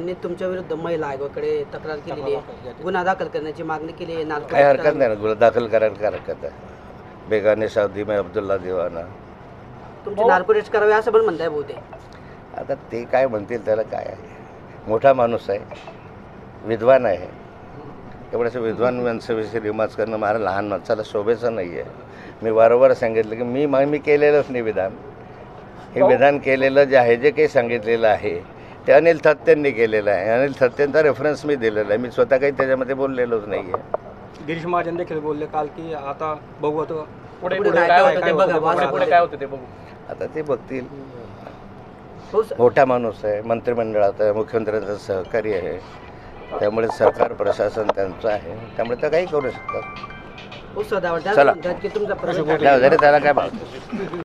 त्यांनी तुमच्या विरुद्ध महिला आयोगाकडे तक्रार केलेली आहे, गुन्हा दाखल करण्याची मागणी केली आहे. काही हरकत नाही ना, गुन्हा दाखल करायला काय हरकत आहे. बेगाने शादी में अब्दुल्ला दिवाना तुमची नार्कोटेस्ट करावे असं पण म्हणताय बहुतेक. आता ते काय म्हणतील त्याला काय आहे. मोठा माणूस आहे, विद्वान आहे. एवढ्याशा विद्वान माणसाविषयी रिमार्क्स करणं मला लहान माणसाला शोभेचं नाही आहे. मी वारंवार सांगितलं की मी केलेलंच नाही विधान. हे विधान केलेलं जे आहे, जे काही सांगितलेलं आहे ते अनिल थत्तेंनी केलेलं आहे. अनिल थत्तेंचा रेफरन्स मी दिलेला आहे. मी स्वतः काही त्याच्यामध्ये बोललेलोच नाही आहे. गिरीश महाजन देखील बोलले काल की आता बघू आता पुढे काय होतं ते बघा. पुढे काय होतं ते बघू. आता ते बघतील. हो सर. मोठा माणूस आहे, मंत्रिमंडळात आहे, मुख्यमंत्र्यांचं सहकारी आहे. त्यामुळे सरकार प्रशासन त्यांचं आहे, त्यामुळे ते काही करू शकतात. हो सर, चला. की तुमचा प्रश्न जरी त्याला काय भाव